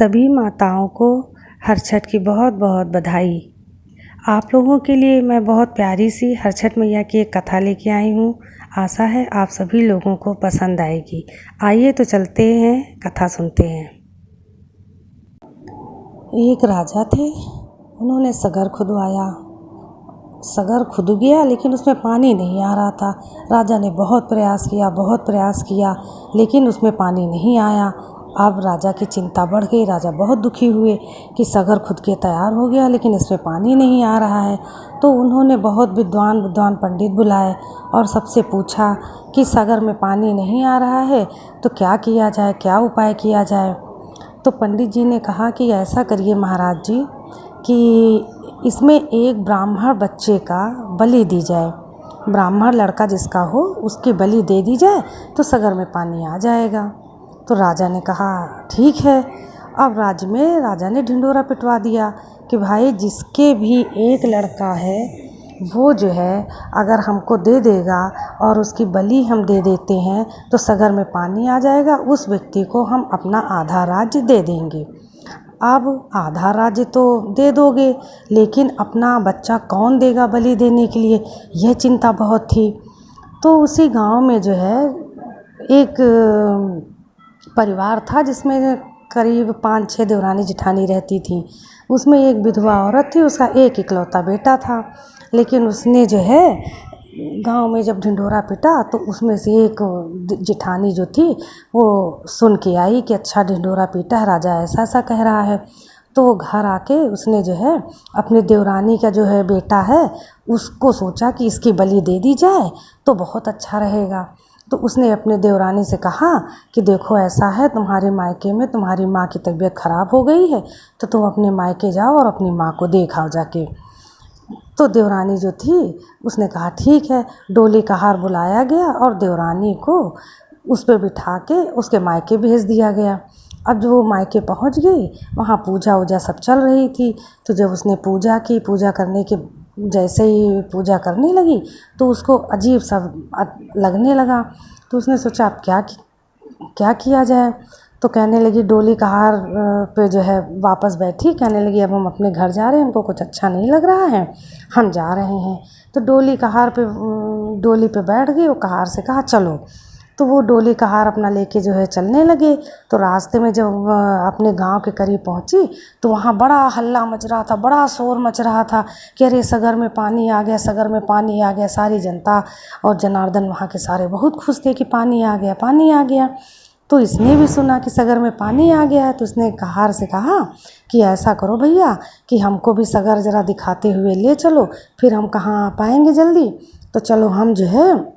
सभी माताओं को हरछठ की बहुत बहुत बधाई। आप लोगों के लिए मैं बहुत प्यारी सी हरछठ मैया की एक कथा लेके आई हूँ। आशा है आप सभी लोगों को पसंद आएगी। आइए तो चलते हैं, कथा सुनते हैं। एक राजा थे, उन्होंने सगर खुदवाया। सगर खुद गया लेकिन उसमें पानी नहीं आ रहा था। राजा ने बहुत प्रयास किया लेकिन उसमें पानी नहीं आया। अब राजा की चिंता बढ़ गई। राजा बहुत दुखी हुए कि सगर खुद के तैयार हो गया लेकिन इसमें पानी नहीं आ रहा है। तो उन्होंने बहुत विद्वान पंडित बुलाए और सबसे पूछा कि सगर में पानी नहीं आ रहा है तो क्या किया जाए, क्या उपाय किया जाए। तो पंडित जी ने कहा कि ऐसा करिए महाराज जी कि इसमें एक ब्राह्मण बच्चे का बलि दी जाए। ब्राह्मण लड़का जिसका हो उसकी बलि दे दी जाए तो सगर में पानी आ जाएगा। तो राजा ने कहा ठीक है। अब राजा ने ढिंढोरा पिटवा दिया कि भाई जिसके भी एक लड़का है वो जो है अगर हमको दे देगा और उसकी बलि हम दे देते हैं तो सगर में पानी आ जाएगा, उस व्यक्ति को हम अपना आधा राज्य दे देंगे। अब आधा राज्य तो दे दोगे लेकिन अपना बच्चा कौन देगा बलि देने के लिए, यह चिंता बहुत थी। तो उसी गांव में जो है एक परिवार था जिसमें करीब 5-6 देवरानी जेठानी रहती थी। उसमें एक विधवा औरत थी, उसका एक इकलौता बेटा था। लेकिन उसने जो है गांव में जब ढिंढोरा पिटा तो उसमें से एक जेठानी जो थी वो सुन के आई कि अच्छा ढिंढोरा पीटा है, राजा ऐसा ऐसा कह रहा है। तो वो घर आके उसने जो है अपने देवरानी का जो है बेटा है उसको सोचा कि इसकी बलि दे दी जाए तो बहुत अच्छा रहेगा। तो उसने अपने देवरानी से कहा कि देखो ऐसा है, तुम्हारे मायके में तुम्हारी माँ की तबीयत ख़राब हो गई है तो तुम अपने मायके जाओ और अपनी माँ को देखाओ जाके। तो देवरानी जो थी उसने कहा ठीक है। डोली का हार बुलाया गया और देवरानी को उस पर बिठा के उसके मायके भेज दिया गया। अब जब वो मायके पहुंच गई वहाँ पूजा वूजा सब चल रही थी। तो जब उसने पूजा की, पूजा करने के जैसे ही पूजा करने लगी तो उसको अजीब सा लगने लगा। तो उसने सोचा अब क्या किया जाए। तो कहने लगी डोली का हार पे जो है वापस बैठी, कहने लगी अब हम अपने घर जा रहे हैं, हमको कुछ अच्छा नहीं लग रहा है, हम जा रहे हैं। तो डोली पे बैठ गई और कहार से कहा चलो। तो वो डोली का हार अपना लेके जो है चलने लगे। तो रास्ते में जब अपने गांव के करीब पहुंची तो वहाँ बड़ा हल्ला मच रहा था, बड़ा शोर मच रहा था कि अरे सगर में पानी आ गया, सगर में पानी आ गया। सारी जनता और जनार्दन वहाँ के सारे बहुत खुश थे कि पानी आ गया, पानी आ गया। तो इसने भी सुना कि सगर में पानी आ गया है तो उसने कहार से कहा कि ऐसा करो भैया कि हमको भी सगर ज़रा दिखाते हुए ले चलो, फिर हम कहाँ आ पाएंगे जल्दी, तो चलो हम जो है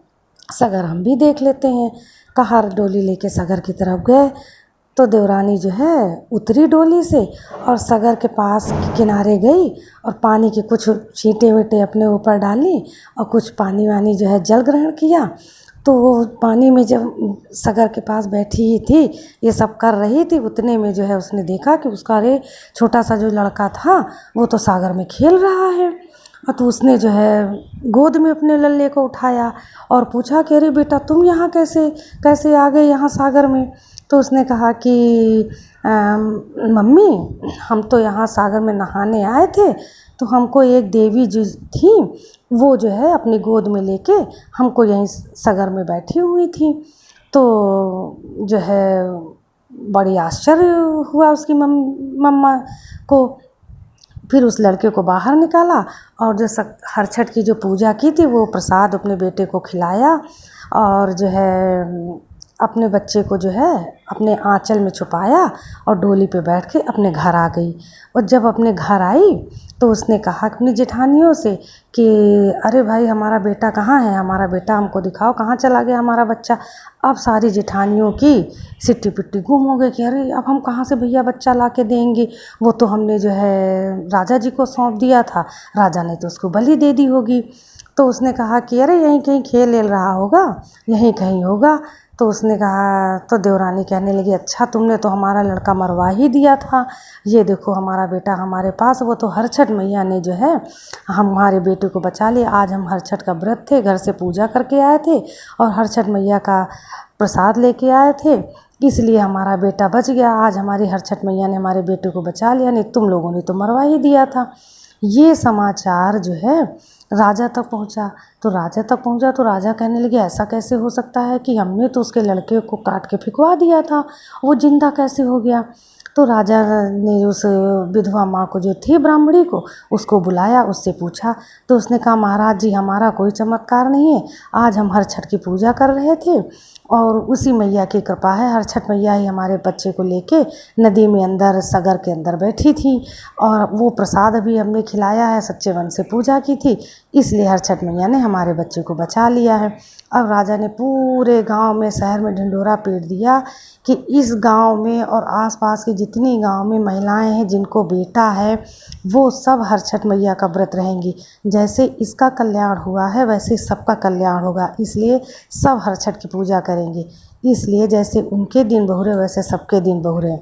सगर हम भी देख लेते हैं। कहार डोली लेके सगर की तरफ गए। तो देवरानी जो है उतरी डोली से और सगर के पास किनारे गई और पानी की कुछ छींटे वींटे अपने ऊपर डाली और कुछ पानी वानी जो है जल ग्रहण किया। तो वो पानी में जब सगर के पास बैठी ही थी, ये सब कर रही थी, उतने में जो है उसने देखा कि उसका अरे छोटा सा जो लड़का था वो तो सागर में खेल रहा है। और तो उसने जो है गोद में अपने लल्ले को उठाया और पूछा कि अरे बेटा तुम यहाँ कैसे आ गए यहाँ सागर में। तो उसने कहा कि मम्मी हम तो यहाँ सागर में नहाने आए थे तो हमको एक देवी जी थी वो जो है अपनी गोद में लेके हमको यहीं सगर में बैठी हुई थी। तो जो है बड़ी आश्चर्य हुआ उसकी मम्मा को। फिर उस लड़के को बाहर निकाला और जो हरछठ की जो पूजा की थी वो प्रसाद अपने बेटे को खिलाया और जो है अपने बच्चे को जो है अपने आंचल में छुपाया और डोली पे बैठ के अपने घर आ गई। और जब अपने घर आई तो उसने कहा अपनी जेठानियों से कि अरे भाई हमारा बेटा कहाँ है, हमारा बेटा हमको दिखाओ, कहाँ चला गया हमारा बच्चा। अब सारी जेठानियों की सिट्टी पिट्टी गुम हो गई कि अरे अब हम कहाँ से भैया बच्चा ला के देंगे, वो तो हमने जो है राजा जी को सौंप दिया था, राजा ने तो उसको बलि दे दी होगी। तो उसने कहा कि अरे यहीं कहीं खेल ले रहा होगा, यहीं कहीं होगा। तो उसने कहा, तो देवरानी कहने लगी अच्छा तुमने तो हमारा लड़का मरवा ही दिया था, ये देखो हमारा बेटा हमारे पास, वो तो हरछठ मैया ने जो है हमारे बेटे को बचा लिया। आज हम हरछठ का व्रत थे, घर से पूजा करके आए थे और हरछठ मैया का प्रसाद लेके आए थे इसलिए हमारा बेटा बच गया। आज हमारी हर छठ मैया ने हमारे बेटे को बचा लिया, नहीं तुम लोगों ने तो मरवा ही दिया था। ये समाचार जो है राजा तक पहुंचा। तो राजा कहने लगे ऐसा कैसे हो सकता है कि हमने तो उसके लड़के को काट के फेंकवा दिया था, वो जिंदा कैसे हो गया। तो राजा ने उस विधवा माँ को जो थी ब्राह्मणी को, उसको बुलाया, उससे पूछा। तो उसने कहा महाराज जी हमारा कोई चमत्कार नहीं है, आज हम हर छठ की पूजा कर रहे थे और उसी मैया की कृपा है। हर छठ मैया ही हमारे बच्चे को लेके नदी में अंदर सगर के अंदर बैठी थी और वो प्रसाद भी हमने खिलाया है, सच्चे मन से पूजा की थी, इसलिए हर छठ मैया ने हमारे बच्चे को बचा लिया है। अब राजा ने पूरे गांव में, शहर में ढिंढोरा पीट दिया कि इस गांव में और आसपास की जितनी गांव में महिलाएं हैं जिनको बेटा है वो सब हर छठ मैया का व्रत रहेंगी। जैसे इसका कल्याण हुआ है वैसे सबका कल्याण होगा, इसलिए सब हर छठ की पूजा करेंगे। इसलिए जैसे उनके दिन बहुरे वैसे सबके दिन बहुरे।